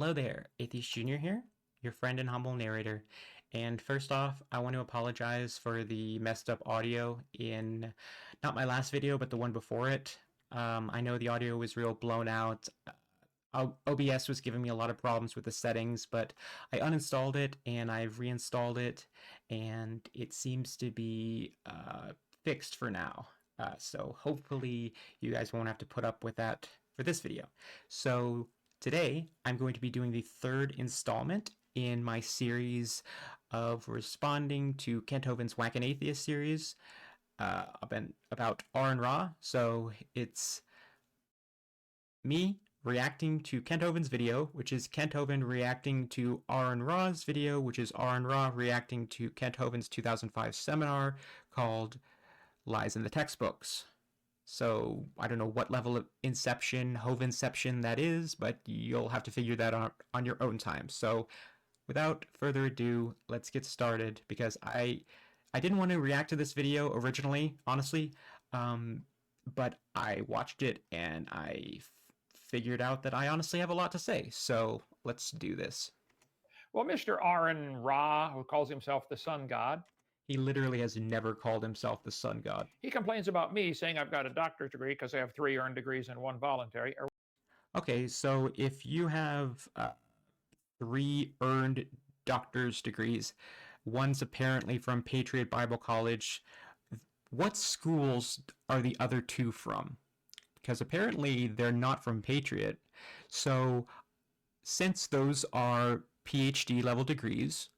Hello there, Atheist Jr. here, your friend and humble narrator. And first off, I want to apologize for the messed up audio in not my last video, but the one before it. I know the audio was real blown out. OBS was giving me a lot of problems with the settings, but I uninstalled it and I've reinstalled it, and it seems to be fixed for now. So hopefully you guys won't have to put up with that for this video. So today I'm going to be doing the third installment in my series of responding to Kent Hovind's Whack an Atheist series about Aron Ra. So it's me reacting to Kent Hovind's video, which is Kent Hovind reacting to Aron Ra's video, which is Aron Ra reacting to Kent Hovind's 2005 seminar called Lies in the Textbooks. So I don't know what level of inception, Hovindception that is, but you'll have to figure that out on your own time. So without further ado, let's get started, because I didn't want to react to this video originally, honestly, but I watched it and I figured out that I honestly have a lot to say. So let's do this. Well, Mr. Aron Ra, who calls himself the sun god, he literally has never called himself the sun god. He complains about me saying I've got a doctorate degree because I have 3 earned degrees and 1 voluntary. Okay, so if you have 3 earned doctor's degrees, one's apparently from Patriot Bible College, what schools are the other 2 from? Because apparently they're not from Patriot. So since those are PhD level degrees,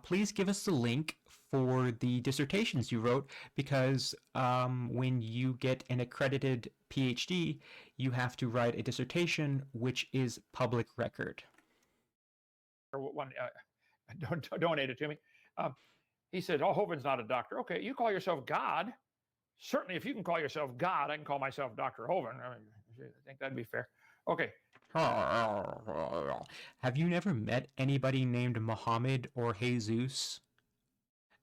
please give us the link for the dissertations you wrote, because when you get an accredited PhD, you have to write a dissertation, which is public record. One donated to me. He said, "Oh, Hovind's not a doctor." Okay, you call yourself God. Certainly, if you can call yourself God, I can call myself Dr. Hovind. I think that'd be fair. Okay. Have you never met anybody named Muhammad or Jesus?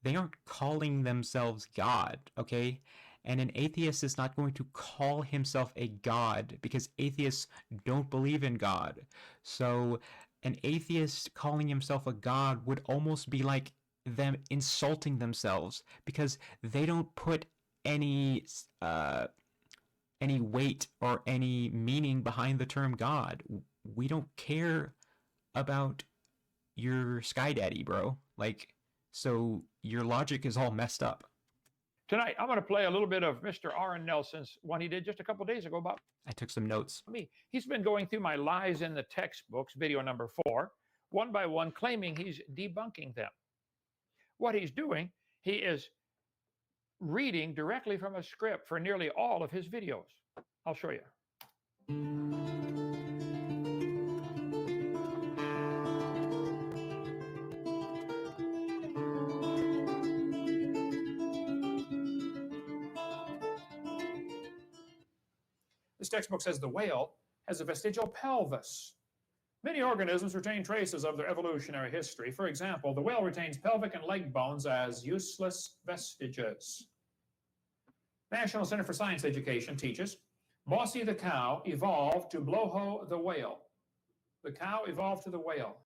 They aren't calling themselves God, okay? And an atheist is not going to call himself a god, because atheists don't believe in God. So an atheist calling himself a god would almost be like them insulting themselves, because they don't put any weight or any meaning behind the term God. We don't care about your sky daddy, bro. Like, so your logic is all messed up. Tonight, I'm going to play a little bit of Mr. Aron Nelson's one he did just a couple days ago about I took some notes. me. He's been going through my lies in the textbooks, video number 4, one by one, claiming he's debunking them. What he's doing, he is reading directly from a script for nearly all of his videos. I'll show you. This textbook says the whale has a vestigial pelvis. Many organisms retain traces of their evolutionary history. For example, the whale retains pelvic and leg bones as useless vestiges. National Center for Science Education teaches Bossy the cow evolved to blowho the whale. The cow evolved to the whale.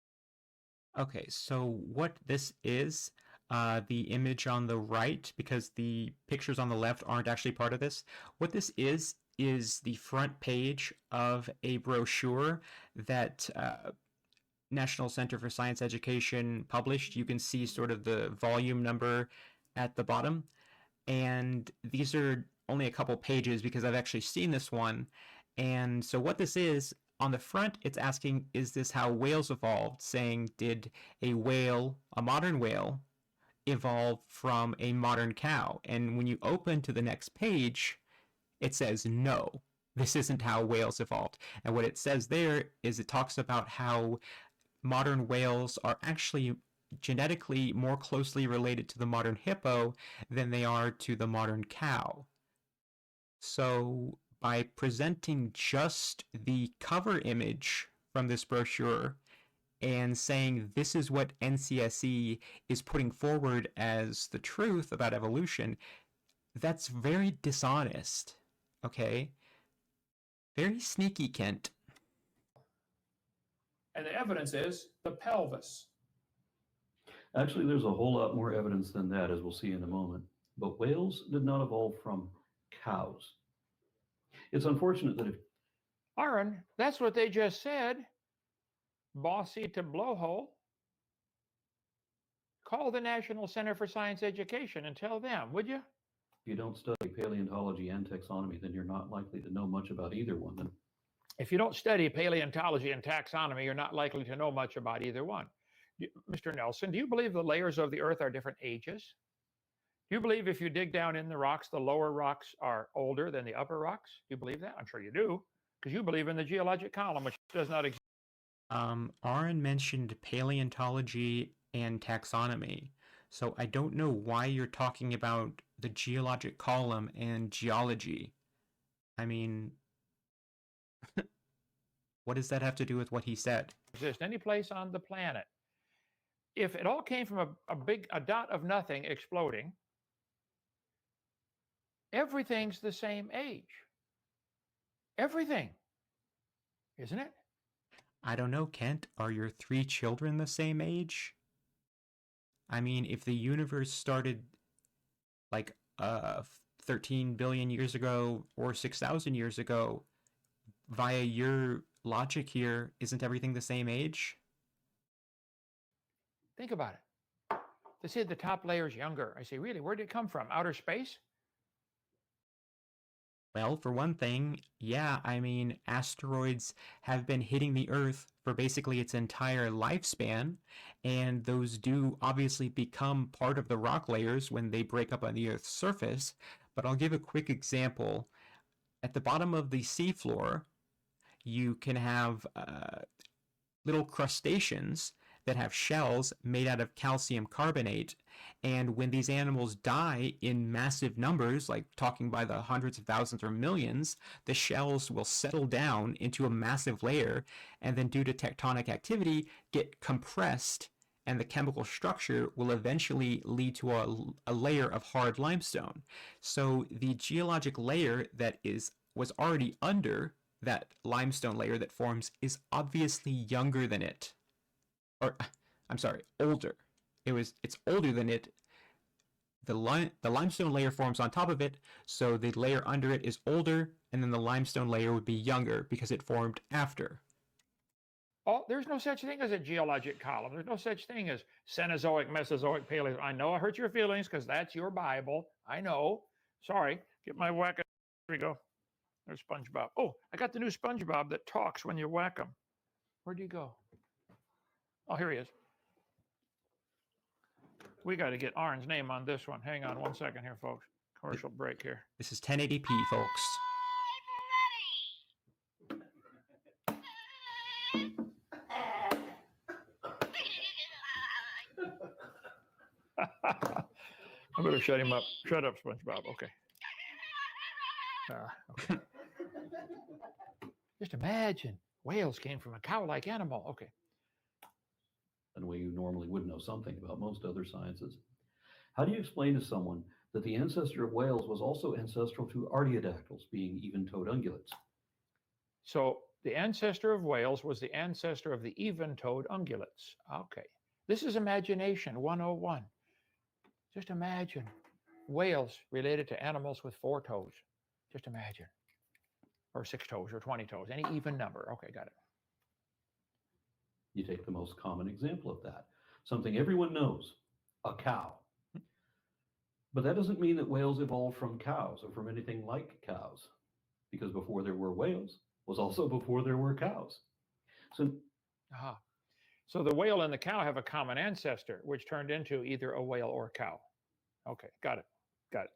Okay, so what this is, the image on the right, because the pictures on the left aren't actually part of this, what this is the front page of a brochure that National Center for Science Education published. You can see sort of the volume number at the bottom. And these are only a couple pages because I've actually seen this one. And so what this is, on the front, it's asking, is this how whales evolved? Saying, did a whale, a modern whale, evolve from a modern cow? And when you open to the next page, it says, no, this isn't how whales evolved. And what it says there is it talks about how modern whales are actually genetically more closely related to the modern hippo than they are to the modern cow. So by presenting just the cover image from this brochure and saying this is what NCSE is putting forward as the truth about evolution, that's very dishonest. Okay? Very sneaky, Kent. And the evidence is the pelvis. Actually, there's a whole lot more evidence than that, as we'll see in a moment. But whales did not evolve from cows. It's unfortunate that if Aron, that's what they just said. Bossy to blowhole. Call the National Center for Science Education and tell them, would you? you don't study paleontology and taxonomy, then you're not likely to know much about either one. Then If you don't study paleontology and taxonomy, you're not likely to know much about either one. Mr. Nelson, do you believe the layers of the Earth are different ages? Do you believe if you dig down in the rocks, the lower rocks are older than the upper rocks? Do you believe that? I'm sure you do, because you believe in the geologic column, which does not exist. Aron mentioned paleontology and taxonomy, so I don't know why you're talking about the geologic column and geology. I mean, what does that have to do with what he said? Exist any place on the planet. If it all came from a dot of nothing exploding, everything's the same age. Everything, isn't it? I don't know, Kent. Are your 3 children the same age? I mean, if the universe started like 13 billion years ago or 6,000 years ago, via your logic here, isn't everything the same age? Think about it. They say the top layer's younger. I say, really, where did it come from? Outer space? Well, for one thing, yeah, I mean, asteroids have been hitting the Earth for basically its entire lifespan, and those do obviously become part of the rock layers when they break up on the Earth's surface. But I'll give a quick example. At the bottom of the seafloor, you can have little crustaceans that have shells made out of calcium carbonate. And when these animals die in massive numbers, like talking by the hundreds of thousands or millions, the shells will settle down into a massive layer and then, due to tectonic activity, get compressed, and the chemical structure will eventually lead to a layer of hard limestone. So the geologic layer that was already under that limestone layer that forms is obviously younger than it. Or, I'm sorry, older. It's older than it. The limestone layer forms on top of it, so the layer under it is older, and then the limestone layer would be younger because it formed after. Oh, there's no such thing as a geologic column. There's no such thing as Cenozoic, Mesozoic, Paleozoic. I know I hurt your feelings because that's your Bible. I know. Sorry. Get my whack. Here we go. There's SpongeBob. Oh, I got the new SpongeBob that talks when you whack him. Where'd he go? Oh, here he is. We got to get Aron's name on this one. Hang on one second here, folks. Commercial break here. This is 1080p, folks. I'm going to shut him up. Shut up, SpongeBob. Okay. Okay. Just imagine whales came from a cow-like animal. Okay. in a way you normally would know something about most other sciences. How do you explain to someone that the ancestor of whales was also ancestral to artiodactyls, being even-toed ungulates? So the ancestor of whales was the ancestor of the even-toed ungulates. Okay. This is imagination 101. Just imagine whales related to animals with 4 toes. Just imagine. Or 6 toes or 20 toes, any even number. Okay, got it. You take the most common example of that, something everyone knows, a cow. But that doesn't mean that whales evolved from cows or from anything like cows, because before there were whales was also before there were cows. So, So the whale and the cow have a common ancestor, which turned into either a whale or a cow. Okay, got it. Got it.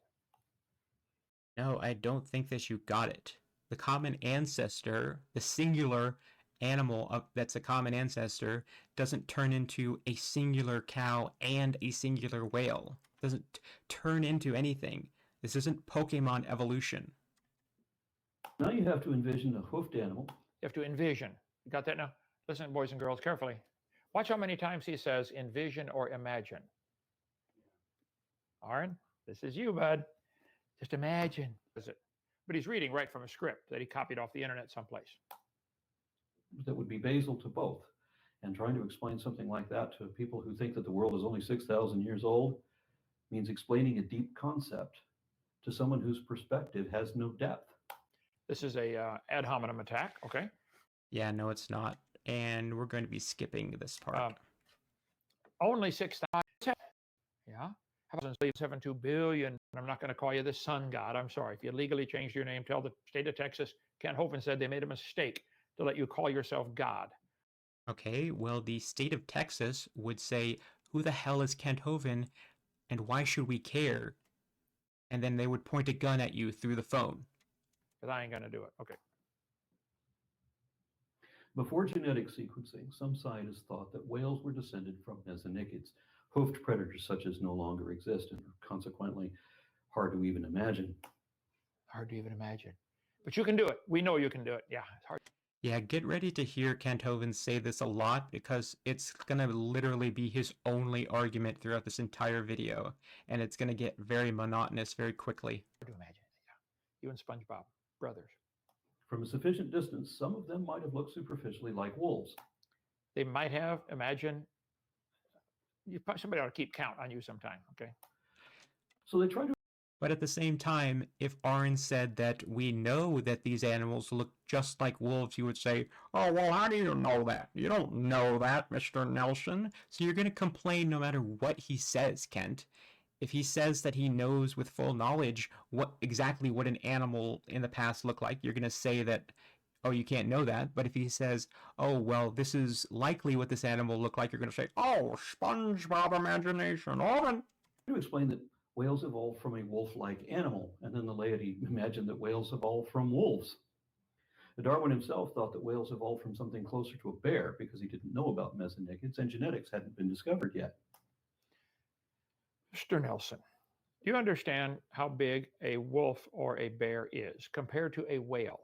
No, I don't think that you got it. The common ancestor, the singular animal that's a common ancestor, doesn't turn into a singular cow and a singular whale. It doesn't turn into anything. This isn't Pokemon evolution. now you have to envision a hoofed animal. You have to envision. You got that now? Listen, boys and girls, carefully. Watch how many times he says envision or imagine. Aron, this is you, bud. Just imagine. Is it? But he's reading right from a script that he copied off the internet someplace. That would be basal to both. And trying to explain something like that to people who think that the world is only 6,000 years old means explaining a deep concept to someone whose perspective has no depth. This is a ad hominem attack, okay? Yeah, no, it's not. And we're going to be skipping this part. Only 6,000. Yeah. How about 72 billion? I'm not going to call you the sun god. I'm sorry. If you legally changed your name, tell the state of Texas, Kent Hovind said they made a mistake to let you call yourself God. Okay, well, the state of Texas would say, who the hell is Kent Hovind, and why should we care? And then they would point a gun at you through the phone. But I ain't going to do it. Okay. Before genetic sequencing, some scientists thought that whales were descended from mesonychids, hoofed predators such as no longer exist and are consequently hard to even imagine. Hard to even imagine. But you can do it. We know you can do it. Yeah, it's hard. Yeah, get ready to hear Kent Hovind say this a lot because it's going to literally be his only argument throughout this entire video. And it's going to get very monotonous very quickly. Hard to imagine. Yeah. You and SpongeBob, brothers. From a sufficient distance, some of them might have looked superficially like wolves. They might have, imagine, somebody ought to keep count on you sometime, okay? So they tried to. But at the same time, if Aron said that we know that these animals look just like wolves, you would say, oh, well, how do you know that? You don't know that, Mr. Nelson. So you're going to complain no matter what he says, Kent. If he says that he knows with full knowledge exactly what an animal in the past looked like, you're going to say that, oh, you can't know that. But if he says, oh, well, this is likely what this animal looked like, you're going to say, oh, SpongeBob imagination. Aron. To explain that whales evolved from a wolf-like animal, and then the laity imagined that whales evolved from wolves. Darwin himself thought that whales evolved from something closer to a bear because he didn't know about mesonychids and genetics hadn't been discovered yet. Mr. Nelson, do you understand how big a wolf or a bear is compared to a whale?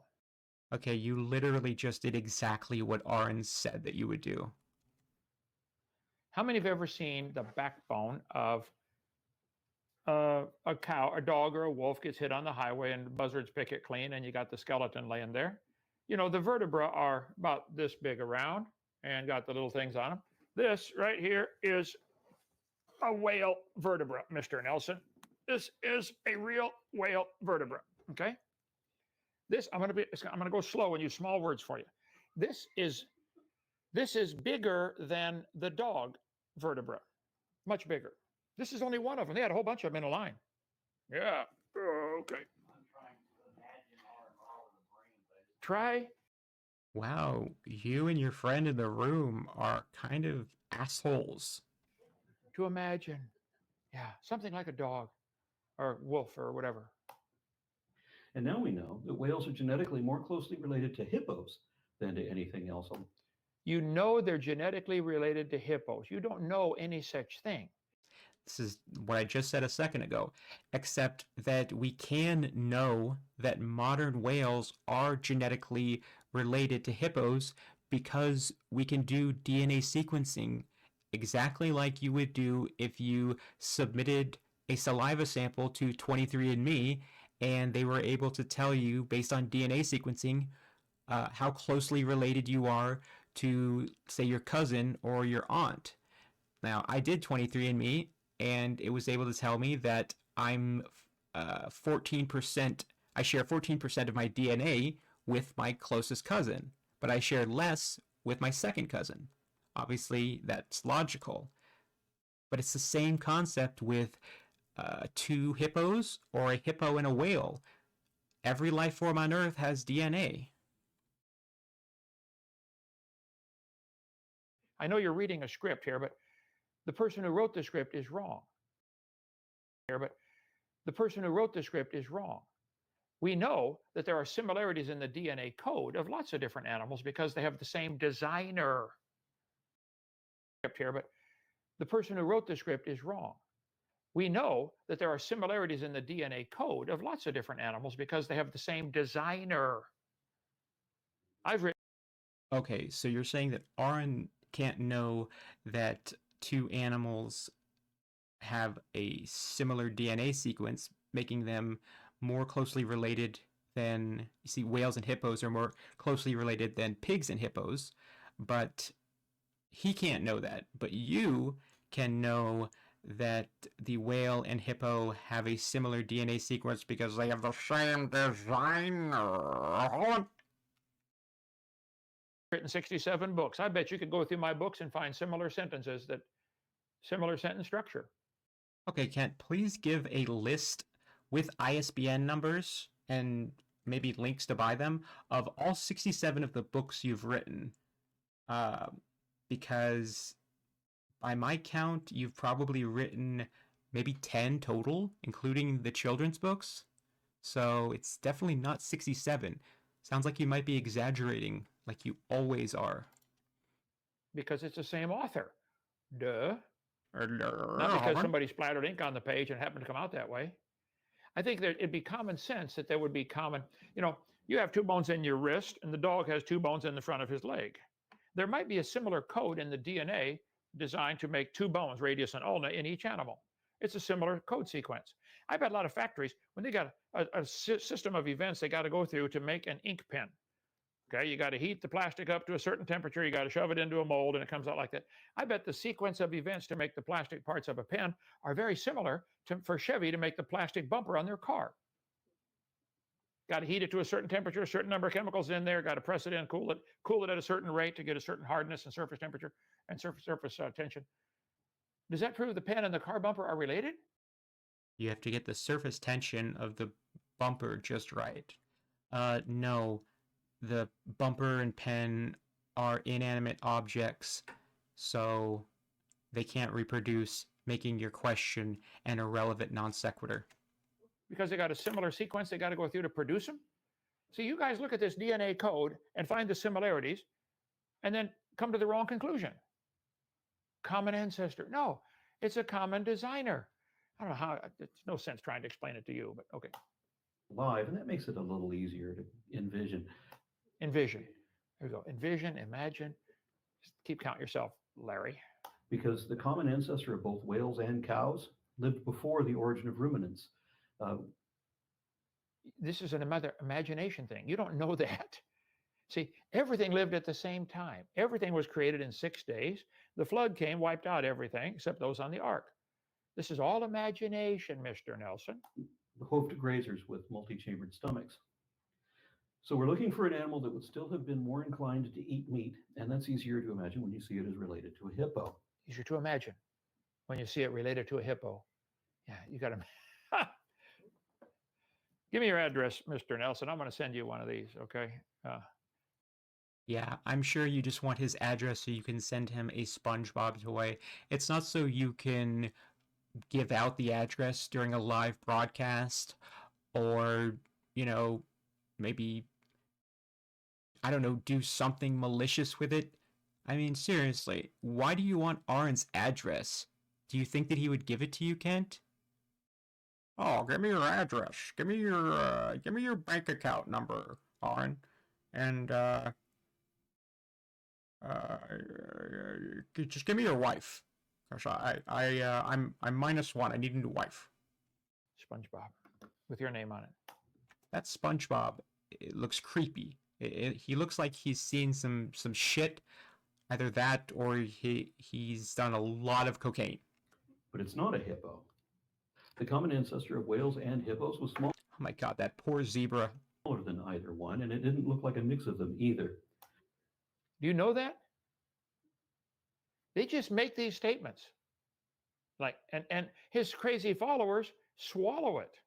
Okay, you literally just did exactly what Aron said that you would do. How many have ever seen the backbone of a cow, a dog, or a wolf gets hit on the highway and buzzards pick it clean and you got the skeleton laying there? You know, the vertebrae are about this big around and got the little things on them. This right here is a whale vertebra, Mr. Nelson. This is a real whale vertebra, okay? This, I'm gonna go slow and use small words for you. This is bigger than the dog vertebra, much bigger. This is only one of them. They had a whole bunch of them in a line. Yeah, okay. I'm trying to imagine all of the brains. Try. Wow, you and your friend in the room are kind of assholes. To imagine, yeah, something like a dog or wolf or whatever. And now we know that whales are genetically more closely related to hippos than to anything else. You know they're genetically related to hippos. You don't know any such thing. This is what I just said a second ago, except that we can know that modern whales are genetically related to hippos because we can do DNA sequencing exactly like you would do if you submitted a saliva sample to 23andMe and they were able to tell you based on DNA sequencing how closely related you are to, say, your cousin or your aunt. Now, I did 23andMe and it was able to tell me that I'm 14%, I share 14% of my DNA with my closest cousin, but I share less with my second cousin. Obviously, that's logical. But it's the same concept with two hippos or a hippo and a whale. Every life form on Earth has DNA. I know you're reading a script here, but the person who wrote the script is wrong. We know that there are similarities in the DNA code of lots of different animals because they have the same designer. Here, but the person who wrote the script is wrong. We know that there are similarities in the DNA code of lots of different animals because they have the same designer. I've written. Okay, so you're saying that Aron can't know that two animals have a similar DNA sequence, making them more closely related than, you see, whales and hippos are more closely related than pigs and hippos, but he can't know that, but you can know that the whale and hippo have a similar DNA sequence because they have the same designer. Written 67 books. I bet you could go through my books and find similar sentences that similar sentence structure. Okay, Kent, please give a list with ISBN numbers and maybe links to buy them of all 67 of the books you've written. Because by my count, you've probably written maybe 10 total, including the children's books. So it's definitely not 67. Sounds like you might be exaggerating, like you always are. Because it's the same author. Duh. Not because somebody splattered ink on the page and happened to come out that way. I think that it'd be common sense that there would be common, you have 2 bones in your wrist and the dog has 2 bones in the front of his leg. There might be a similar code in the DNA designed to make 2 bones, radius and ulna, in each animal. It's a similar code sequence. I bet a lot of factories, when they got a system of events they got to go through to make an ink pen. Okay, you got to heat the plastic up to a certain temperature, you got to shove it into a mold, and it comes out like that. I bet the sequence of events to make the plastic parts of a pen are very similar for Chevy to make the plastic bumper on their car. Got to heat it to a certain temperature, a certain number of chemicals in there, got to press it in, cool it at a certain rate to get a certain hardness and surface temperature and surface tension. Does that prove the pen and the car bumper are related? You have to get the surface tension of the bumper just right. No, the bumper and pen are inanimate objects, so they can't reproduce, making your question an irrelevant non sequitur. Because they got a similar sequence they got to go through to produce them? See, you guys look at this DNA code and find the similarities and then come to the wrong conclusion. Common ancestor. No, it's a common designer. I don't know how, it's no sense trying to explain it to you, but okay. Live, and that makes it a little easier to envision. Envision. There we go. Envision, imagine. Just keep count yourself, Larry. Because the common ancestor of both whales and cows lived before the origin of ruminants. This is another imagination thing. You don't know that. See, everything lived at the same time. Everything was created in 6 days. The flood came, wiped out everything except those on the ark. This is all imagination, Mr. Nelson. The hoofed grazers with multi-chambered stomachs. So we're looking for an animal that would still have been more inclined to eat meat, and that's easier to imagine when you see it as related to a hippo. Easier to imagine when you see it related to a hippo. Yeah, you got to. Give me your address, Mr. Nelson. I'm going to send you one of these, okay? Yeah, I'm sure you just want his address so you can send him a SpongeBob toy. It's not so you can give out the address during a live broadcast or, maybe, I don't know, do something malicious with it. I mean, seriously, why do you want Aron's address? Do you think that he would give it to you, Kent? Oh, give me your address. Give me your bank account number, Aron. And just give me your wife. Gosh, I'm -1. I need a new wife. SpongeBob, with your name on it. That SpongeBob, it looks creepy. He looks like he's seen some shit. Either that or he's done a lot of cocaine. But it's not a hippo. The common ancestor of whales and hippos was smaller. Oh my god, that poor zebra. Smaller than either one, and it didn't look like a mix of them either. Do you know that? They just make these statements. And his crazy followers swallow it.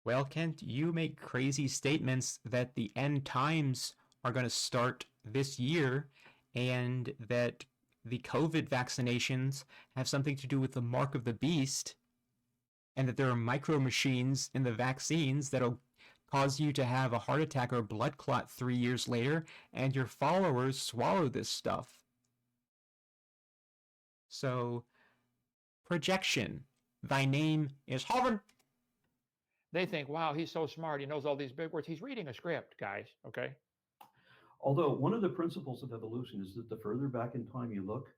Well, Kent, you make crazy statements that the end times are going to start this year and that the COVID vaccinations have something to do with the mark of the beast and that there are micro machines in the vaccines that'll cause you to have a heart attack or blood clot 3 years later, and your followers swallow this stuff. So, projection. Thy name is Hovind. They think, wow, he's so smart. He knows all these big words. He's reading a script, guys, okay? Although one of the principles of evolution is that the further back in time you look,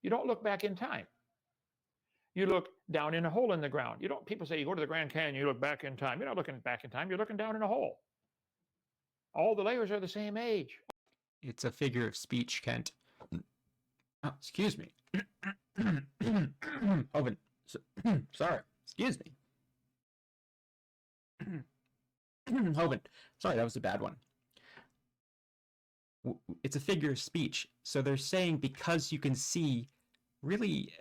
you don't look back in time. You look down in a hole in the ground. People say you go to the Grand Canyon, you look back in time. You're not looking back in time. You're looking down in a hole. All the layers are the same age. It's a figure of speech, Kent. Oh, excuse me. Hovind, sorry. Excuse me. Hovind, sorry, that was a bad one. It's a figure of speech. So they're saying because you can see really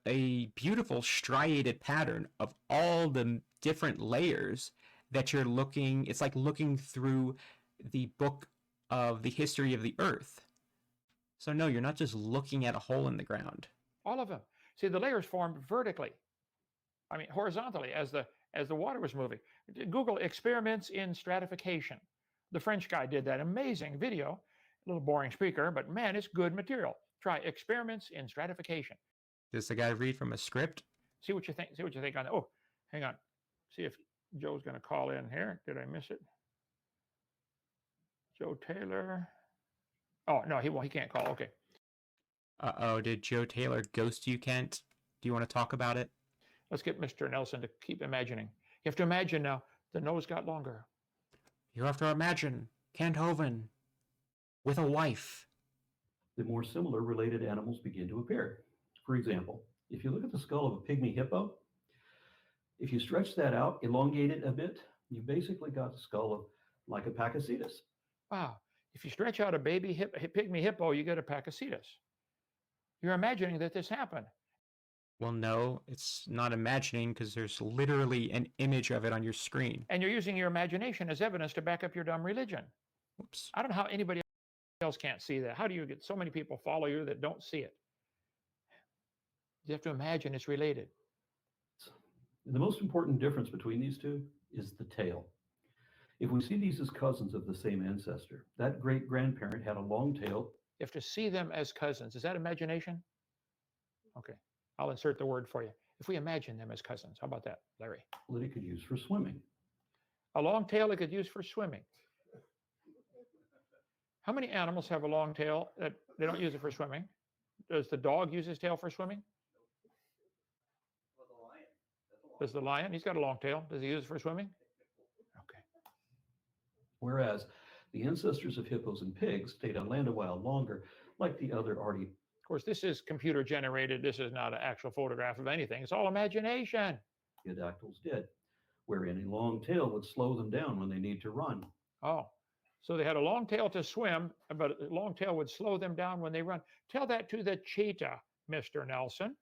a beautiful striated pattern of all the different layers that you're looking, it's like looking through the book of the history of the earth. So no, you're not just looking at a hole in the ground. All of them. See, the layers formed vertically. I mean, horizontally as the water was moving. Google experiments in stratification. The French guy did that amazing video. A little boring speaker, but man, it's good material. Try experiments in stratification. Does the guy read from a script? See what you think. See what you think on that. Oh, hang on. See if Joe's going to call in here. Did I miss it? Joe Taylor. Oh no, he can't call. Okay. Uh-oh, did Joe Taylor ghost you, Kent? Do you want to talk about it? Let's get Mr. Nelson to keep imagining. You have to imagine now. The nose got longer. You have to imagine Kent Hovind with a wife. The more similar related animals begin to appear. For example, if you look at the skull of a pygmy hippo, if you stretch that out, elongate it a bit, you basically got the skull of like a pachycetus. Wow. If you stretch out a baby pygmy hippo, you get a pachycetus. You're imagining that this happened. Well, no, it's not imagining because there's literally an image of it on your screen. And you're using your imagination as evidence to back up your dumb religion. Oops. I don't know how anybody else can't see that. How do you get so many people follow you that don't see it? You have to imagine it's related. The most important difference between these two is the tail. If we see these as cousins of the same ancestor, that great-grandparent had a long tail. You have to see them as cousins. Is that imagination? Okay, I'll insert the word for you. If we imagine them as cousins, how about that, Larry? That it could use for swimming. A long tail it could use for swimming. How many animals have a long tail that they don't use it for swimming? Does the dog use his tail for swimming? Does the lion? He's got a long tail. Does he use it for swimming? Okay. Whereas the ancestors of hippos and pigs stayed on land a while longer, like the other arty. Of course, this is computer generated. This is not an actual photograph of anything. It's all imagination. Pterodactyls did, wherein a long tail would slow them down when they need to run. Oh, so they had a long tail to swim, but a long tail would slow them down when they run. Tell that to the cheetah, Mr. Nelson.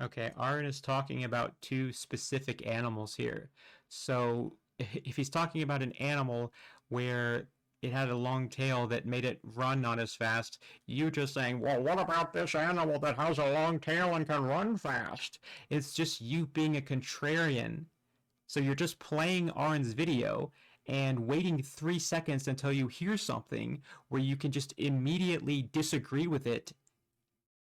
Okay, Aron is talking about two specific animals here. So if he's talking about an animal where it had a long tail that made it run not as fast, you're just saying, well, what about this animal that has a long tail and can run fast? It's just you being a contrarian. So you're just playing Aron's video and waiting 3 seconds until you hear something where you can just immediately disagree with it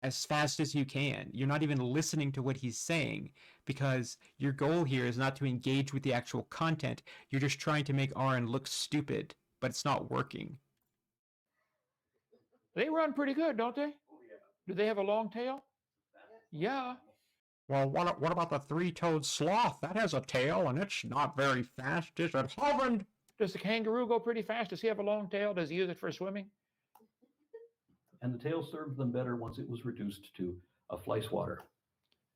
as fast as you can. You're not even listening to what he's saying because your goal here is not to engage with the actual content. You're just trying to make Aron look stupid, but it's not working. They run pretty good, don't they? Do they have a long tail? Yeah. Well, what about the three-toed sloth? That has a tail and it's not very fast, is it? Hovind! Does the kangaroo go pretty fast? Does he have a long tail? Does he use it for swimming? And the tail served them better once it was reduced to a fly swatter.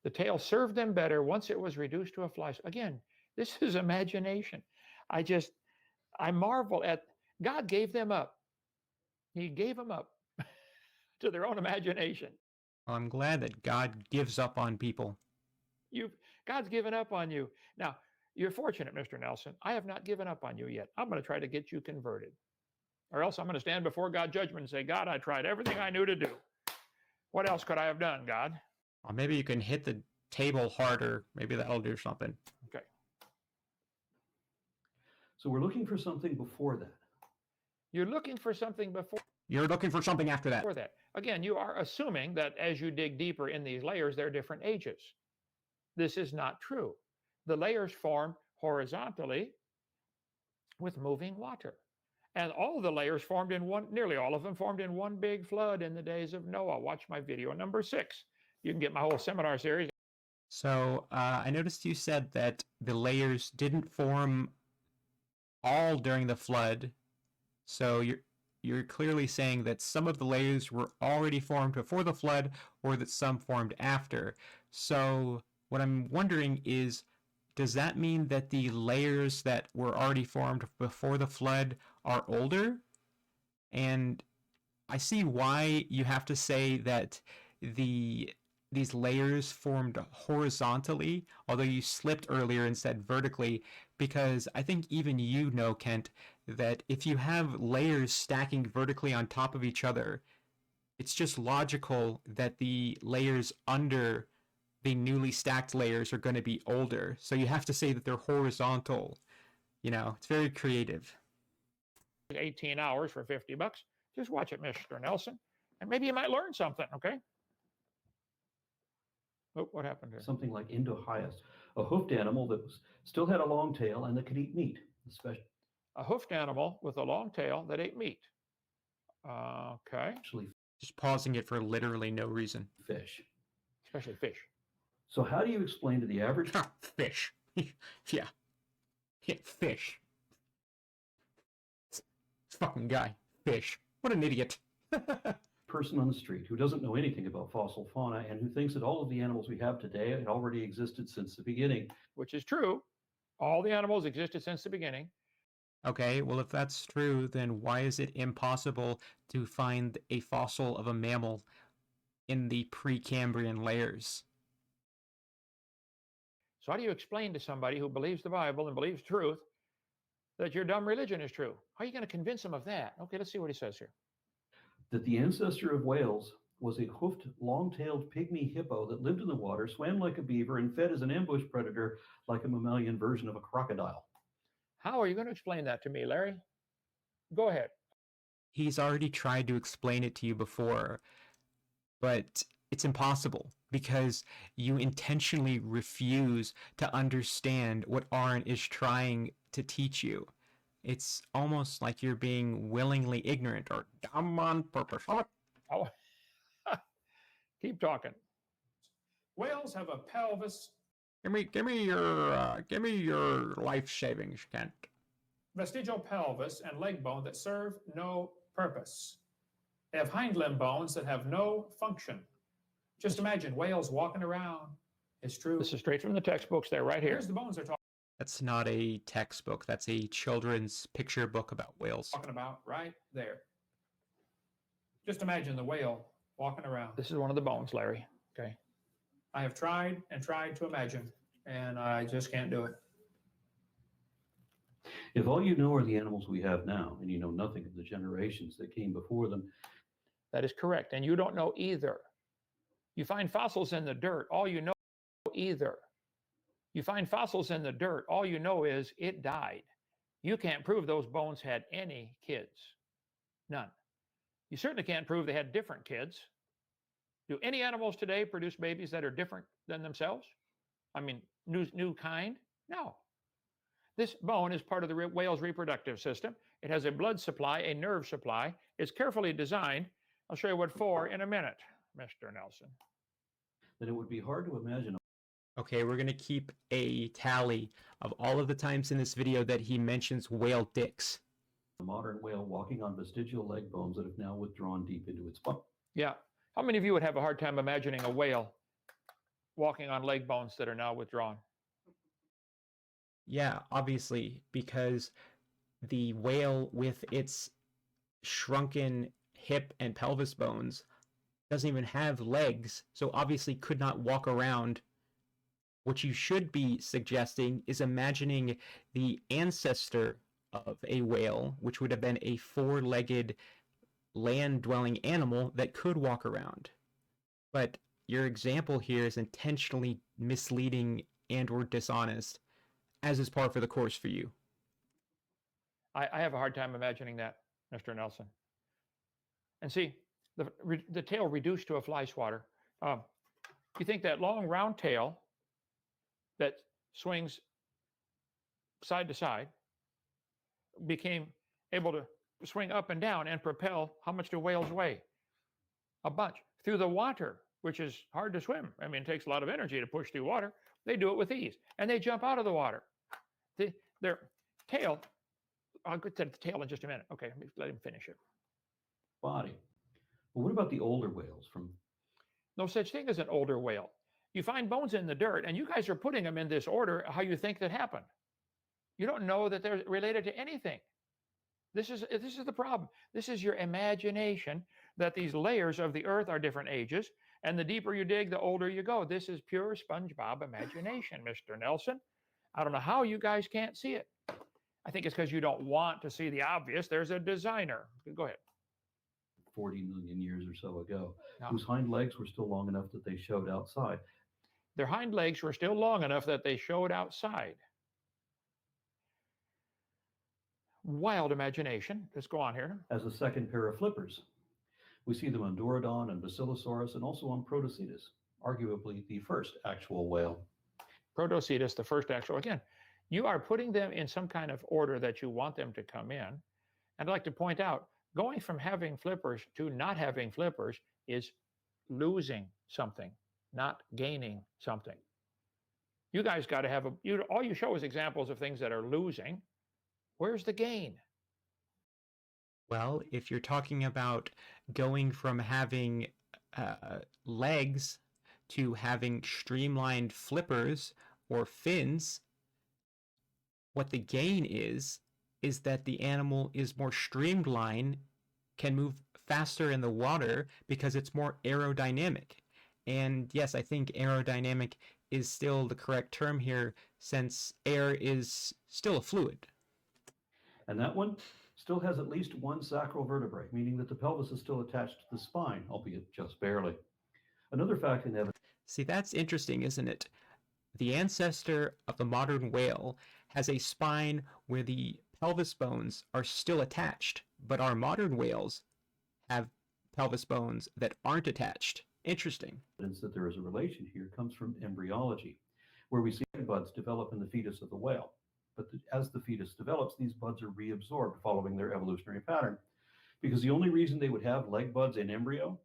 The tail served them better once it was reduced to a fly. Again, this is imagination. I marvel at, God gave them up. He gave them up to their own imagination. Well, I'm glad that God gives up on people. God's given up on you. Now, you're fortunate, Mr. Nelson. I have not given up on you yet. I'm going to try to get you converted. Or else I'm going to stand before God's judgment and say, God, I tried everything I knew to do. What else could I have done, God? Or maybe you can hit the table harder. Maybe that'll do something. Okay. So we're looking for something before that. You're looking for something before. You're looking for something after that. Again, you are assuming that as you dig deeper in these layers, they're different ages. This is not true. The layers form horizontally with moving water. And all the layers formed in one, nearly all of them formed in one big flood in the days of Noah. Watch my video number 6. You can get my whole seminar series. So I noticed you said that the layers didn't form all during the flood. So you're clearly saying that some of the layers were already formed before the flood or that some formed after. So what I'm wondering is, does that mean that the layers that were already formed before the flood are older? And I see why you have to say that these layers formed horizontally, although you slipped earlier and said vertically, because I think even you know, Kent, that if you have layers stacking vertically on top of each other, it's just logical that the layers under the newly stacked layers are going to be older. So you have to say that they're horizontal. You know, it's very creative. 18 hours for $50. Just watch it, Mr. Nelson, and maybe you might learn something, okay? Oh, what happened here? Something like Indohyus, a hoofed animal that still had a long tail and that could eat meat, especially A hoofed animal with a long tail that ate meat. Okay. Just pausing it for literally no reason. Fish. Especially fish. So how do you explain to the average Fish. Yeah. Fish. This fucking guy. Fish. What an idiot. person on the street who doesn't know anything about fossil fauna and who thinks that all of the animals we have today had already existed since the beginning? Which is true. All the animals existed since the beginning. Okay, well, if that's true, then why is it impossible to find a fossil of a mammal in the Precambrian layers? So how do you explain to somebody who believes the Bible and believes truth that your dumb religion is true? How are you going to convince them of that? Okay, let's see what he says here. That the ancestor of whales was a hoofed, long-tailed pygmy hippo that lived in the water, swam like a beaver, and fed as an ambush predator like a mammalian version of a crocodile. How are you going to explain that to me, Larry? Go ahead. He's already tried to explain it to you before, but it's impossible because you intentionally refuse to understand what Aron is trying to teach you. It's almost like you're being willingly ignorant or dumb on purpose. Oh. Keep talking. Whales have a pelvis. Give me your life savings, Kent. Vestigial pelvis and leg bone that serve no purpose. They have hind limb bones that have no function. Just imagine whales walking around. It's true. This is straight from the textbooks there, right here. Here's the bones they're That's not a textbook. That's a children's picture book about whales. talking about right there. Just imagine the whale walking around. This is one of the bones, Larry. Okay. I have tried and tried to imagine, and I just can't do it. If all you know are the animals we have now, and you know nothing of the generations that came before them, That is correct. And you don't know either. You find fossils in the dirt. All you know either. You find fossils in the dirt. All you know is it died. You can't prove those bones had any kids. None. You certainly can't prove they had different kids. Do any animals today produce babies that are different than themselves? I mean, new kind? No. This bone is part of the whale's reproductive system. It has a blood supply, a nerve supply. It's carefully designed. I'll show you what for in a minute, Mr. Nelson. then it would be hard to imagine Okay, we're going to keep a tally of all of the times in this video that he mentions whale dicks. a modern whale walking on vestigial leg bones that have now withdrawn deep into its body. Yeah. How many of you would have a hard time imagining a whale walking on leg bones that are now withdrawn? Yeah, obviously, because the whale with its shrunken hip and pelvis bones doesn't even have legs, so obviously could not walk around. What you should be suggesting is imagining the ancestor of a whale, which would have been a four-legged land-dwelling animal that could walk around. But your example here is intentionally misleading and or dishonest, as is par for the course for you. I have a hard time imagining that, Mr. Nelson. And see, the tail reduced to a fly swatter. You think that long round tail that swings side to side became able to swing up and down and propel? How much do whales weigh? A bunch. Through the water, which is hard to swim. I mean, it takes a lot of energy to push through water. They do it with ease. And they jump out of the water. Their tail, I'll get to the tail in just a minute. Okay, let him finish it. body. But what about the older whales from No such thing as an older whale. You find bones in the dirt, and you guys are putting them in this order how you think that happened. You don't know that they're related to anything. This is the problem. This is your imagination that these layers of the earth are different ages, and the deeper you dig, the older you go. This is pure SpongeBob imagination, Mr. Nelson. I don't know how you guys can't see it. I think it's because you don't want to see the obvious. There's a designer. Go ahead. 40 million years or so ago, No. whose hind legs were still long enough that they showed outside. Their hind legs were still long enough that they showed outside. Wild imagination. Let's go on here. As a second pair of flippers. We see them on Dorudon and Basilosaurus and also on Protocetus, arguably the first actual whale. Protocetus, the first actual. Again, you are putting them in some kind of order that you want them to come in. And I'd like to point out, going from having flippers to not having flippers is losing something, not gaining something. You guys got to have all you show is examples of things that are losing. Where's the gain? Well, if you're talking about going from having legs to having streamlined flippers or fins, what the gain is that the animal is more streamlined, can move faster in the water because it's more aerodynamic. And yes, I think aerodynamic is still the correct term here, since air is still a fluid. And that one still has at least one sacral vertebrae, meaning that the pelvis is still attached to the spine, albeit just barely. Another fact in evidence. See, that's interesting, isn't it? The ancestor of the modern whale has a spine where the pelvis bones are still attached, but our modern whales have pelvis bones that aren't attached. Interesting. Evidence that there is a relation here comes from embryology, where we see buds develop in the fetus of the whale. But as the fetus develops, these buds are reabsorbed following their evolutionary pattern, because the only reason they would have leg buds in embryo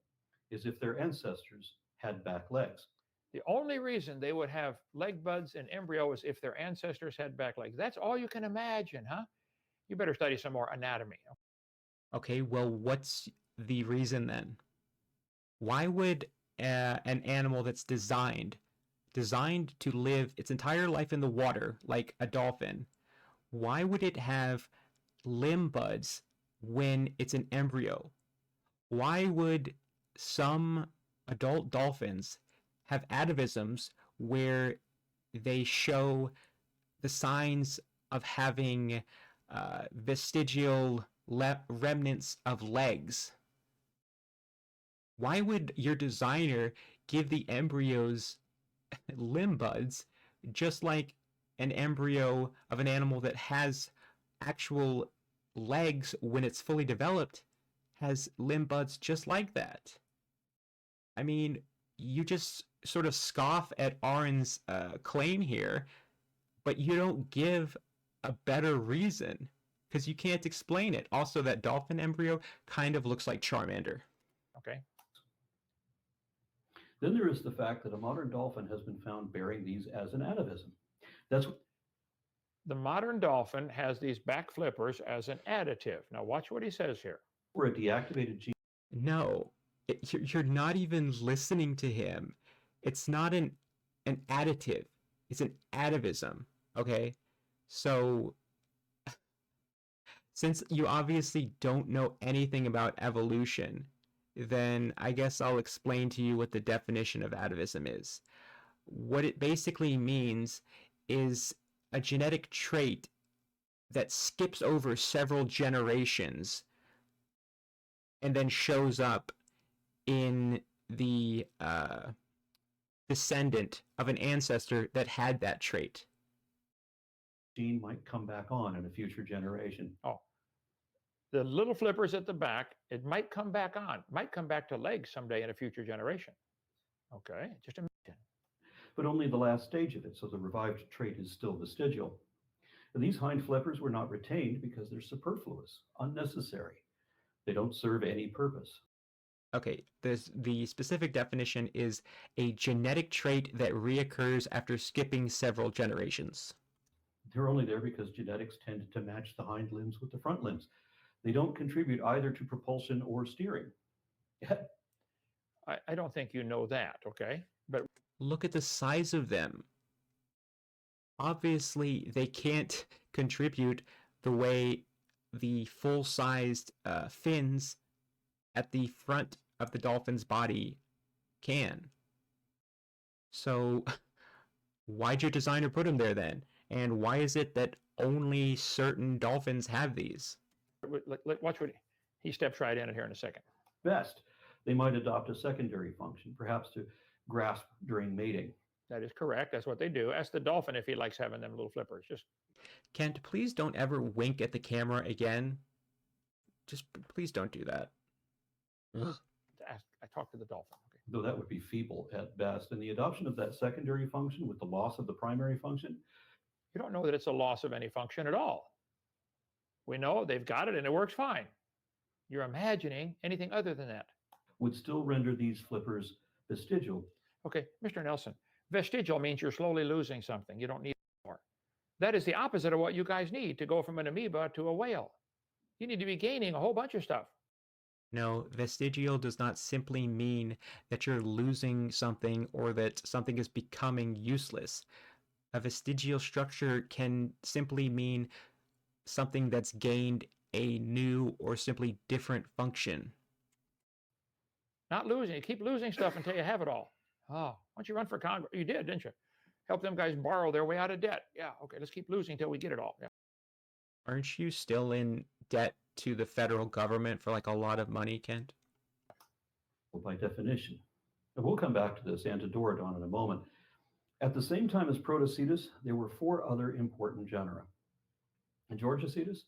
is if their ancestors had back legs. The only reason they would have leg buds in embryo is if their ancestors had back legs. That's all you can imagine, huh? You better study some more anatomy. Okay, well, what's the reason then? Why would an animal that's designed to live its entire life in the water, like a dolphin, why would it have limb buds when it's an embryo? Why would some adult dolphins have atavisms where they show the signs of having vestigial remnants of legs? Why would your designer give the embryos limb buds just like an embryo of an animal that has actual legs when it's fully developed has limb buds just like that? I mean, you just sort of scoff at Aron's claim here, but you don't give a better reason because you can't explain it. Also, that dolphin embryo kind of looks like Charmander. Okay. Then there is the fact that a modern dolphin has been found bearing these as an atavism. That's the modern dolphin has these back flippers as an additive. Now watch what he says here. Where a deactivated gene. No, you're not even listening to him. It's not an additive. It's an atavism. Okay, so since you obviously don't know anything about evolution, then I guess I'll explain to you what the definition of atavism is. What it basically means is a genetic trait that skips over several generations and then shows up in the descendant of an ancestor that had that trait. Gene might come back on in a future generation. Oh, the little flippers at the back, it might come back on, might come back to legs someday in a future generation. Okay, just imagine. But only the last stage of it, so the revived trait is still vestigial. And these hind flippers were not retained because they're superfluous, unnecessary. They don't serve any purpose. Okay, the specific definition is a genetic trait that reoccurs after skipping several generations. They're only there because genetics tend to match the hind limbs with the front limbs. They don't contribute either to propulsion or steering. I don't think you know that, okay? But Look at the size of them. Obviously, they can't contribute the way the full-sized fins at the front of the dolphin's body can. So why'd your designer put them there then? And why is it that only certain dolphins have these? watch what he steps right in it here in a second. Best, they might adopt a secondary function, perhaps to grasp during mating. That is correct. That's what they do. Ask the dolphin if he likes having them little flippers. Just Kent, please don't ever wink at the camera again. Just please don't do that. I talked to the dolphin. Okay. Though that would be feeble at best. And the adoption of that secondary function with the loss of the primary function. You don't know that it's a loss of any function at all. We know they've got it and it works fine. You're imagining anything other than that. Would still render these flippers vestigial. Okay, Mr. Nelson, vestigial means you're slowly losing something. You don't need more. That is the opposite of what you guys need to go from an amoeba to a whale. You need to be gaining a whole bunch of stuff. No, vestigial does not simply mean that you're losing something or that something is becoming useless. A vestigial structure can simply mean something that's gained a new or simply different function. Not losing. You keep losing stuff until you have it all. Oh, why don't you run for Congress? You did, didn't you? Help them guys borrow their way out of debt. Yeah, okay, let's keep losing until we get it all. Yeah. Aren't you still in debt to the federal government for like a lot of money, Kent? Well, by definition. And we'll come back to this Antidorodon in a moment. At the same time as Protocetus, there were 4 other important genera. And Georgocetus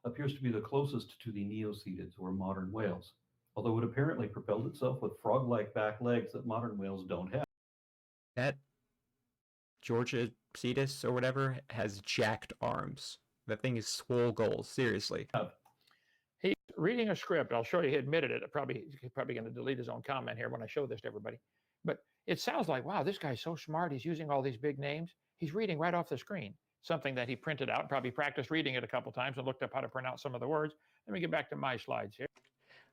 appears to be the closest to the Neocetids, or modern whales, although it apparently propelled itself with frog-like back legs that modern whales don't have. That Georgocetus or whatever has jacked arms. That thing is swole goals, seriously. He's reading a script. I'll show you. He admitted it. He's probably going to delete his own comment here when I show this to everybody. But it sounds like, wow, this guy's so smart. He's using all these big names. He's reading right off the screen, something that he printed out, probably practiced reading it a couple times and looked up how to pronounce some of the words. Let me get back to my slides here.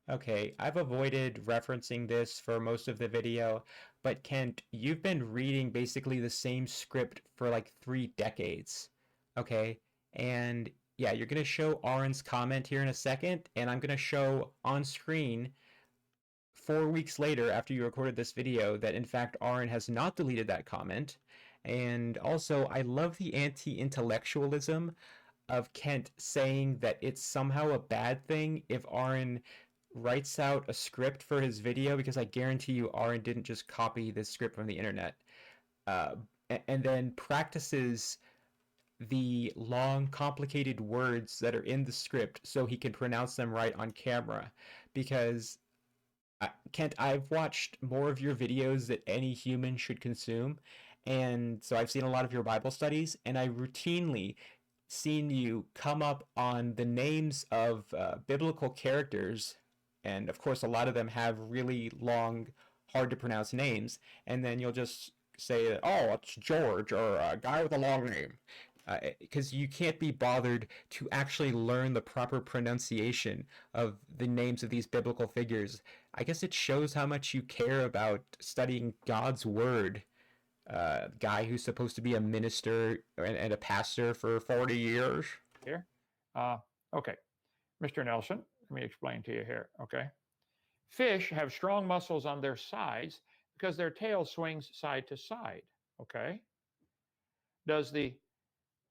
Okay, I've avoided referencing this for most of the video, but Kent, you've been reading basically the same script for like 3 decades, okay? And yeah, you're going to show Aron's comment here in a second, and I'm going to show on screen 4 weeks later after you recorded this video that in fact Aron has not deleted that comment. And also, I love the anti-intellectualism of Kent saying that it's somehow a bad thing if Aron writes out a script for his video, because I guarantee you Aron didn't just copy this script from the internet, and then practices the long, complicated words that are in the script so he can pronounce them right on camera. Because, Kent, I've watched more of your videos that any human should consume, and so I've seen a lot of your Bible studies, and I routinely seen you come up on the names of biblical characters, and of course a lot of them have really long, hard to pronounce names, and then you'll just say, oh, it's George, or a guy with a long name. Because you can't be bothered to actually learn the proper pronunciation of the names of these biblical figures. I guess it shows how much you care about studying God's word. Guy who's supposed to be a minister and a pastor for 40 years. Here. Okay. Mr. Nelson, let me explain to you here, okay? Fish have strong muscles on their sides because their tail swings side to side, okay? Does the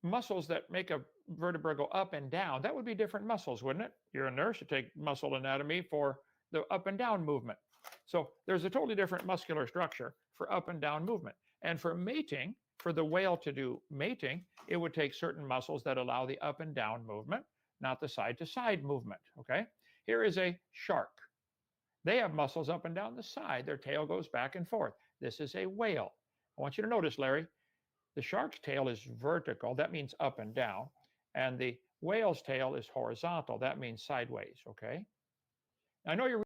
muscles that make a vertebra go up and down, that would be different muscles, wouldn't it? You're a nurse, you take muscle anatomy for the up and down movement. So there's a totally different muscular structure for up and down movement. And for mating, for the whale to do mating, it would take certain muscles that allow the up and down movement, not the side to side movement, okay? Here is a shark. They have muscles up and down the side. Their tail goes back and forth. This is a whale. I want you to notice, Larry, the shark's tail is vertical. That means up and down. And the whale's tail is horizontal. That means sideways, okay? I know you're...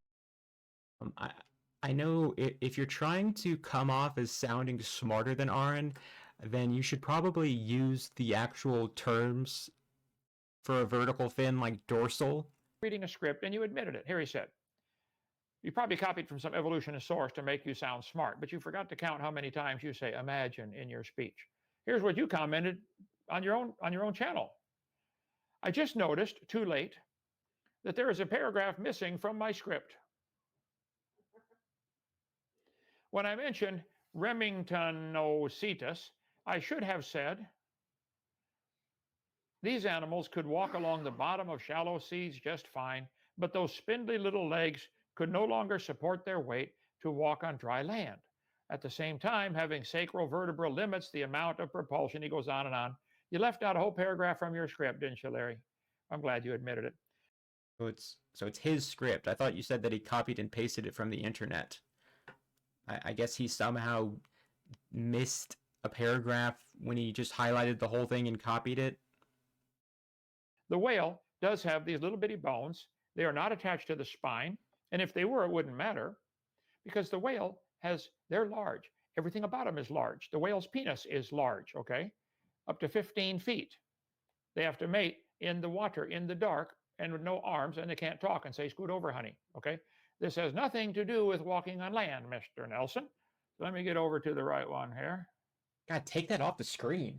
I know if you're trying to come off as sounding smarter than Aron, then you should probably use the actual terms for a vertical fin like dorsal reading a script and you admitted it. Here he said, you probably copied from some evolutionist source to make you sound smart, but you forgot to count how many times you say imagine in your speech. Here's what you commented on your own channel. I just noticed, too late, that there is a paragraph missing from my script. When I mentioned Remingtonocetus, I should have said, these animals could walk along the bottom of shallow seas just fine, but those spindly little legs could no longer support their weight to walk on dry land. At the same time, having sacral vertebra limits the amount of propulsion. He goes on and on. You left out a whole paragraph from your script, didn't you, Larry? I'm glad you admitted it. So it's his script. I thought you said that he copied and pasted it from the internet. I guess he somehow missed a paragraph when he just highlighted the whole thing and copied it. The whale does have these little bitty bones. They are not attached to the spine. And if they were, it wouldn't matter, because the whale they're large. Everything about them is large. The whale's penis is large, okay? Up to 15 feet. They have to mate in the water, in the dark, and with no arms, and they can't talk and say, scoot over, honey, okay? This has nothing to do with walking on land, Mr. Nelson. Let me get over to the right one here. God, take that off the screen.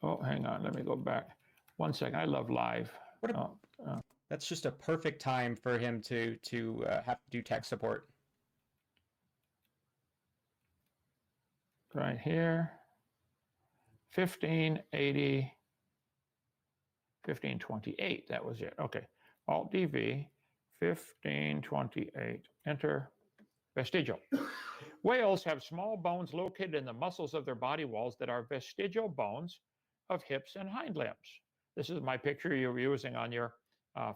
Oh, hang on. Let me go back. 1 second. I love live. That's just a perfect time for him to have to do tech support. Right here. 1580. 1528. That was it. Okay. Alt DV. 1528. Enter. Vestigial. Whales have small bones located in the muscles of their body walls that are vestigial bones of hips and hind limbs. This is my picture you were using on your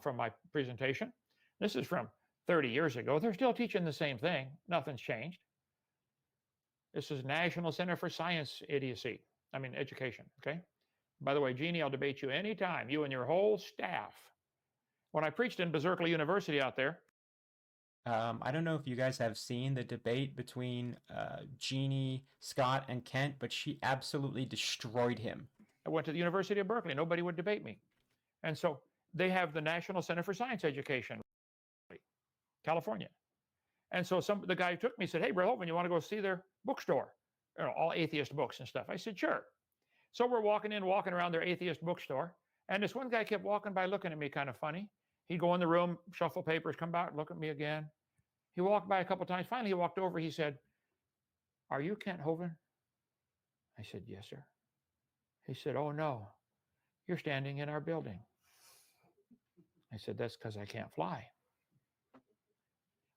from my presentation. This is from 30 years ago. They're still teaching the same thing. Nothing's changed. This is National Center for Science Education, okay? By the way, Jeannie, I'll debate you anytime, you and your whole staff. When I preached in Berkeley University out there. I don't know if you guys have seen the debate between Jeannie, Scott, and Kent, but she absolutely destroyed him. I went to the University of Berkeley. Nobody would debate me. And so they have the National Center for Science Education, California. And so the guy who took me said, hey, Brother Hovind, you want to go see their bookstore? All atheist books and stuff. I said, sure. So we're walking around their atheist bookstore. And this one guy kept walking by looking at me kind of funny. He'd go in the room, shuffle papers, come back, look at me again. He walked by a couple of times. Finally, he walked over. He said, are you Kent Hovind? I said, yes, sir. He said, oh, no, you're standing in our building. I said, that's because I can't fly.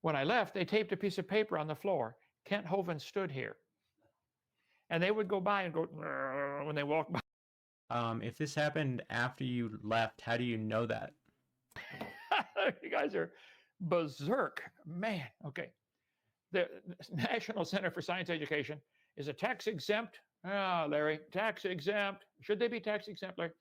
When I left, they taped a piece of paper on the floor. Kent Hovind stood here. And they would go by and go, when they walked by. If this happened after you left, how do you know that? You guys are berserk. Man, okay. The National Center for Science Education is a tax-exempt, Larry, tax-exempt. Should they be tax-exempt, Larry?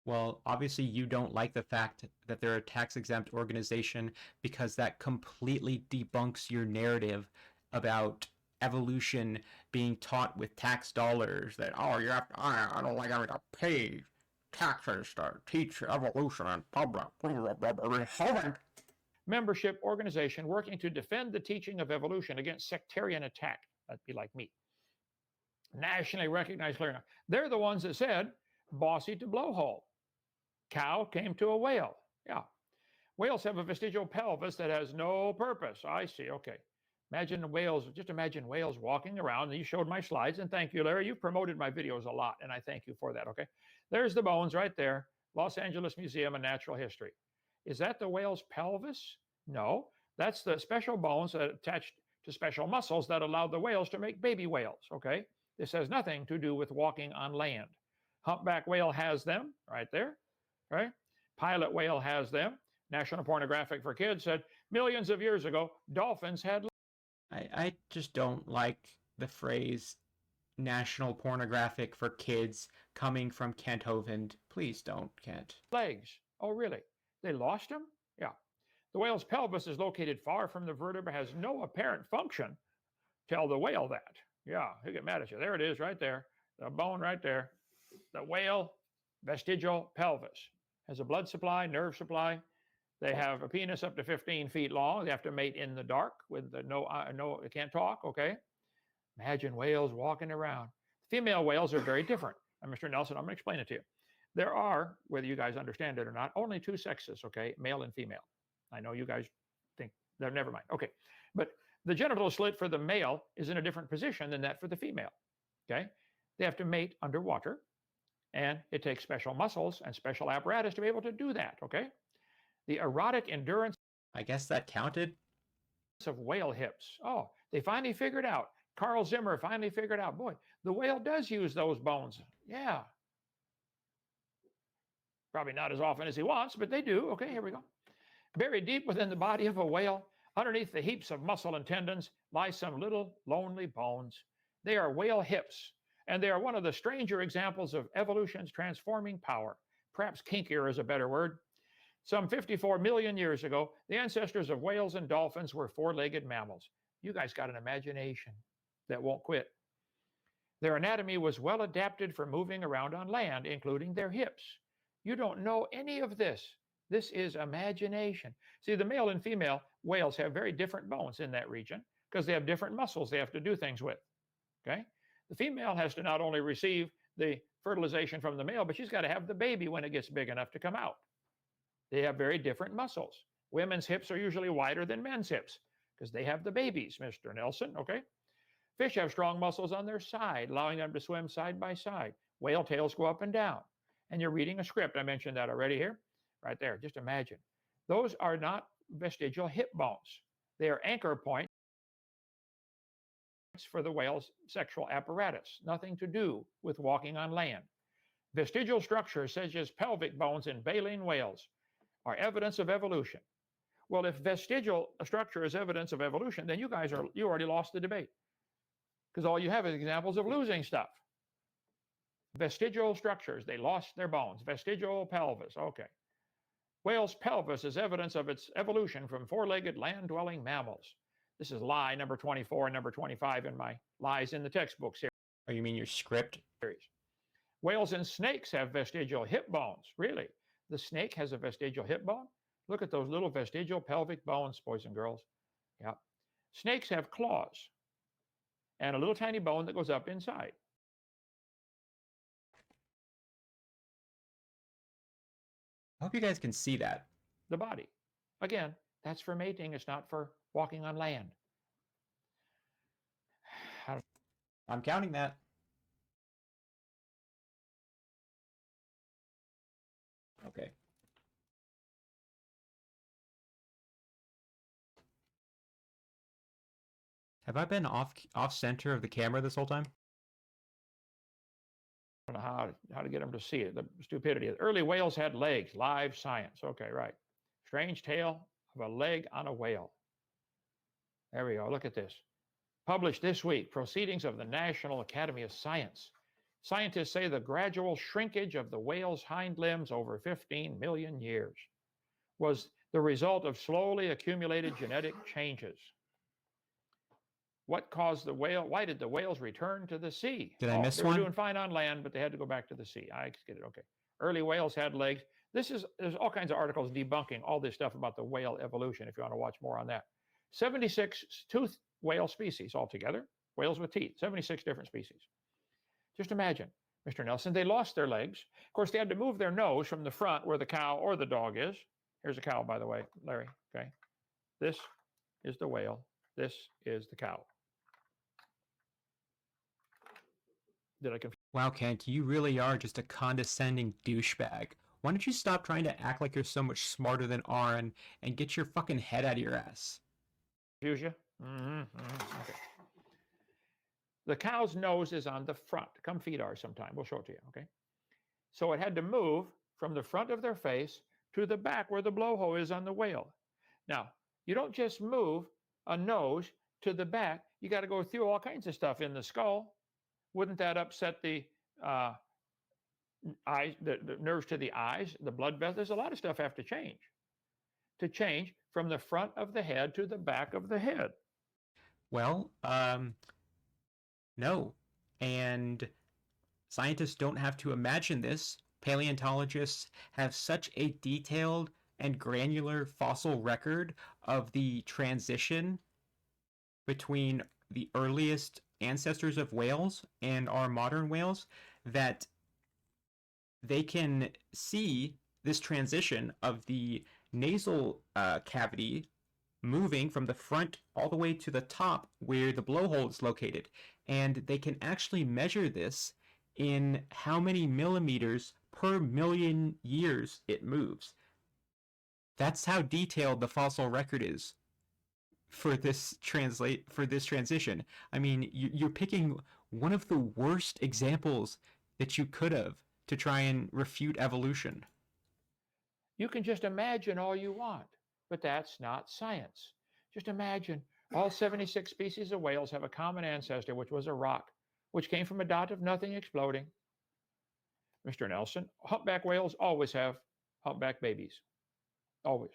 Well, obviously you don't like the fact that they're a tax-exempt organization because that completely debunks your narrative about evolution being taught with tax dollars. That, oh, you have to, I don't like having to pay taxes to teach evolution in public. Membership organization working to defend the teaching of evolution against sectarian attack. That'd be like me. Nationally recognized clear enough. They're the ones that said, bossy to blowhole. Cow came to a whale. Yeah. Whales have a vestigial pelvis that has no purpose. I see. Okay. Imagine whales walking around. And you showed my slides, and thank you, Larry. You've promoted my videos a lot, and I thank you for that. Okay. There's the bones right there. Los Angeles Museum of Natural History. Is that the whale's pelvis? No. That's the special bones that attached to special muscles that allow the whales to make baby whales. Okay. This has nothing to do with walking on land. Humpback whale has them right there. Right? Pilot whale has them. National Pornographic for Kids said millions of years ago, dolphins had. I just don't like the phrase National Pornographic for Kids coming from Kent Hovind. Please don't, Kent. Legs. Oh, really? They lost them? Yeah. The whale's pelvis is located far from the vertebra, has no apparent function. Tell the whale that. Yeah, he'll get mad at you. There it is right there. The bone right there. the whale vestigial pelvis has a blood supply, nerve supply. They have a penis up to 15 feet long. They have to mate in the dark with the they can't talk, okay? Imagine whales walking around. Female whales are very different. And Mr. Nelson, I'm going to explain it to you. There are, whether you guys understand it or not, only two sexes, okay? Male and female. I know you guys think, never mind. Okay. But the genital slit for the male is in a different position than that for the female, okay? They have to mate underwater, and it takes special muscles and special apparatus to be able to do that, okay? The erotic endurance, I guess that counted. of whale hips. Oh, they finally figured out. Carl Zimmer finally figured out, boy, the whale does use those bones. Yeah. Probably not as often as he wants, but they do. Okay, here we go. Buried deep within the body of a whale, underneath the heaps of muscle and tendons, lie some little lonely bones. They are whale hips, and they are one of the stranger examples of evolution's transforming power. Perhaps kinkier is a better word. Some 54 million years ago, the ancestors of whales and dolphins were four-legged mammals. You guys got an imagination that won't quit. Their anatomy was well adapted for moving around on land, including their hips. You don't know any of this. This is imagination. See, the male and female whales have very different bones in that region because they have different muscles they have to do things with, okay? The female has to not only receive the fertilization from the male, but she's got to have the baby when it gets big enough to come out. They have very different muscles. Women's hips are usually wider than men's hips because they have the babies, Mr. Nelson, okay? Fish have strong muscles on their side, allowing them to swim side by side. Whale tails go up and down. And you're reading a script. I mentioned that already here. Right there. Just imagine. Those are not vestigial hip bones. They are anchor points for the whale's sexual apparatus. Nothing to do with walking on land. Vestigial structures such as pelvic bones in baleen whales are evidence of evolution. Well, if vestigial structure is evidence of evolution, then you already lost the debate. Because all you have is examples of losing stuff. Vestigial structures, they lost their bones. Vestigial pelvis, okay. Whale's pelvis is evidence of its evolution from four-legged land-dwelling mammals. This is lie number 24 and number 25 in my lies in the textbook series. Oh, you mean your script? Whales and snakes have vestigial hip bones. Really? The snake has a vestigial hip bone? Look at those little vestigial pelvic bones, boys and girls. Yeah. Snakes have claws and a little tiny bone that goes up inside. I hope you guys can see that. The body. Again, that's for mating. It's not for walking on land. I'm counting that. Okay. Have I been off center of the camera this whole time? I don't know how to get them to see it. The stupidity. Early whales had legs. Live science. Okay, right. Strange tale of a leg on a whale. There we go. Look at this. Published this week, Proceedings of the National Academy of Science. Scientists say the gradual shrinkage of the whale's hind limbs over 15 million years was the result of slowly accumulated genetic changes. What caused the whale? Why did the whales return to the sea? Did I miss they one? They were doing fine on land, but they had to go back to the sea. I get it. Okay. Early whales had legs. There's all kinds of articles debunking all this stuff about the whale evolution if you want to watch more on that. 76 tooth whale species altogether, whales with teeth, 76 different species. Just imagine, Mr. Nelson, they lost their legs. Of course, they had to move their nose from the front where the cow or the dog is. Here's a cow, by the way, Larry, okay? This is the whale. This is the cow. Did I confuse? Wow, Kent, you really are just a condescending douchebag. Why don't you stop trying to act like you're so much smarter than Aron and get your fucking head out of your ass? Confuse you? Okay. The cow's nose is on the front. Come feed ours sometime. We'll show it to you, okay? So it had to move from the front of their face to the back where the blowhole is on the whale. Now, you don't just move a nose to the back. You got to go through all kinds of stuff in the skull. Wouldn't that upset the eyes, the nerves to the eyes, the blood vessels? There's a lot of stuff have to change from the front of the head to the back of the head. Well, no. And Scientists don't have to imagine this. Paleontologists have such a detailed and granular fossil record of the transition between the earliest ancestors of whales and our modern whales that they can see this transition of the nasal cavity moving from the front all the way to the top where the blowhole is located. And they can actually measure this in how many millimeters per million years it moves. That's how detailed the fossil record is for this transition. I mean, you're picking one of the worst examples that you could have to try and refute evolution. You can just imagine all you want, but that's not science. Just imagine all 76 species of whales have a common ancestor, which was a rock, which came from a dot of nothing exploding. Mr. Nelson, humpback whales always have humpback babies. Always,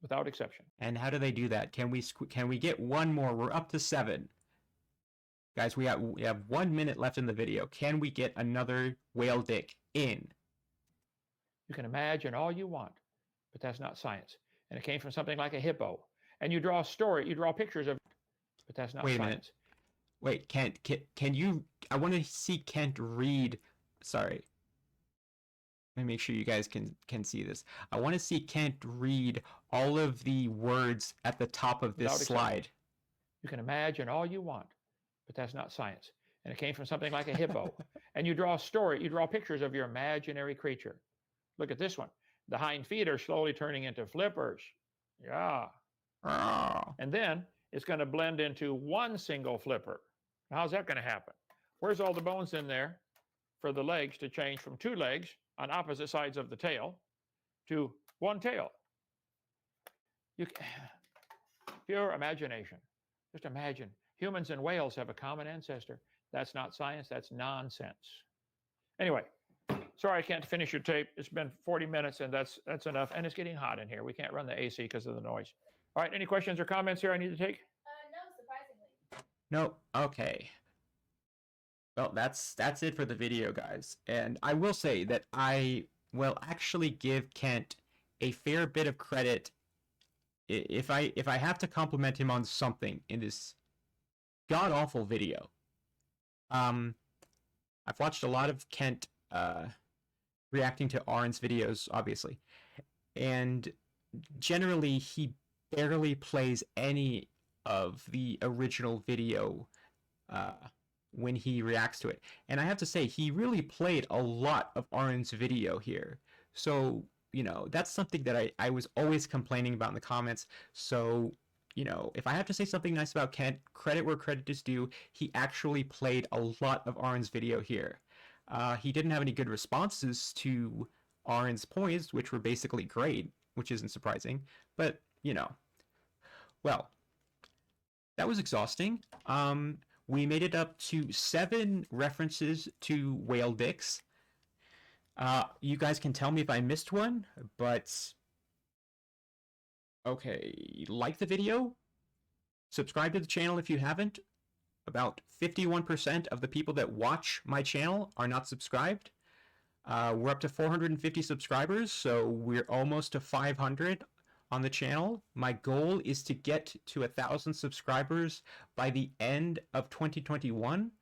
without exception. And how do they do that? Can we get one more? We're up to 7. Guys, we have 1 minute left in the video. Can we get another whale dick in? You can imagine all you want, but that's not science. And it came from something like a hippo. And you draw a story, you draw pictures of it, but that's not Wait a science. minute. Wait, Kent, can you, I want to see Kent read, sorry. Let me make sure you guys can see this. I want to see Kent read all of the words at the top of this slide. You can imagine all you want, but that's not science. And it came from something like a hippo. And you draw a story, you draw pictures of your imaginary creature. Look at this one. The hind feet are slowly turning into flippers. Yeah. And then it's going to blend into one single flipper. How's that going to happen? Where's all the bones in there for the legs to change from 2 legs on opposite sides of the tail to 1 tail? Pure imagination. Just imagine. Humans and whales have a common ancestor. That's not science. That's nonsense. Anyway, sorry I can't finish your tape. It's been 40 minutes, and that's enough. And it's getting hot in here. We can't run the AC because of the noise. All right, any questions or comments here I need to take? No, surprisingly. No, okay. Well, that's it for the video, guys. And I will say that I will actually give Kent a fair bit of credit if I have to compliment him on something in this god-awful video. I've watched a lot of Kent reacting to Aron's videos, obviously. And generally, he barely plays any of the original video when he reacts to it. And I have to say, he really played a lot of Aron's video here. So, you know, that's something that I was always complaining about in the comments. So, you know, if I have to say something nice about Kent, credit where credit is due, he actually played a lot of Aron's video here. He didn't have any good responses to Aron's points, which were basically great, which isn't surprising. But, you know, well, that was exhausting. We made it up to 7 references to whale dicks. You guys can tell me if I missed one, but okay, like the video, subscribe to the channel if you haven't. About 51% of the people that watch my channel are not subscribed. We're up to 450 subscribers, so we're almost to 500 on the channel. My goal is to get to 1,000 subscribers by the end of 2021.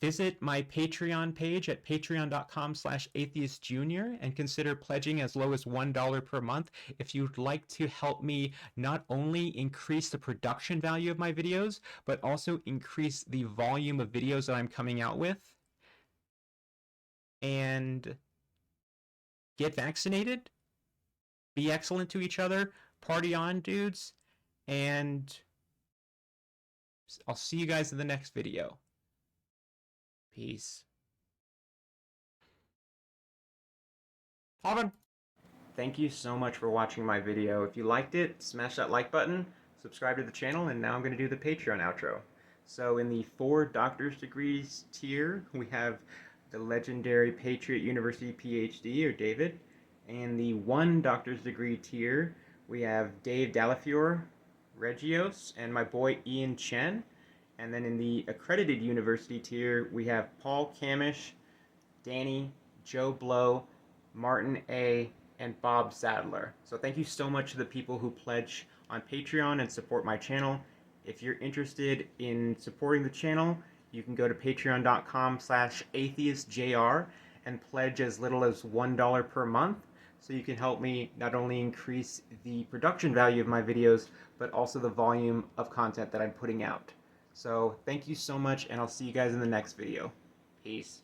Visit my Patreon page at patreon.com/atheistjunior and consider pledging as low as $1 per month if you'd like to help me not only increase the production value of my videos, but also increase the volume of videos that I'm coming out with. And get vaccinated, be excellent to each other, party on, dudes, and I'll see you guys in the next video. Peace. Hovind! Thank you so much for watching my video. If you liked it, smash that like button, subscribe to the channel, and now I'm going to do the Patreon outro. So in the 4 doctor's degrees tier, we have the legendary Patriot University PhD, or David. And the 1 doctor's degree tier, we have Dave Dalafiore, Regios, and my boy Ian Chen. And then in the accredited university tier, we have Paul Camish, Danny, Joe Blow, Martin A., and Bob Sadler. So thank you so much to the people who pledge on Patreon and support my channel. If you're interested in supporting the channel, you can go to patreon.com/atheistjr and pledge as little as $1 per month, so you can help me not only increase the production value of my videos, but also the volume of content that I'm putting out. So thank you so much, and I'll see you guys in the next video. Peace.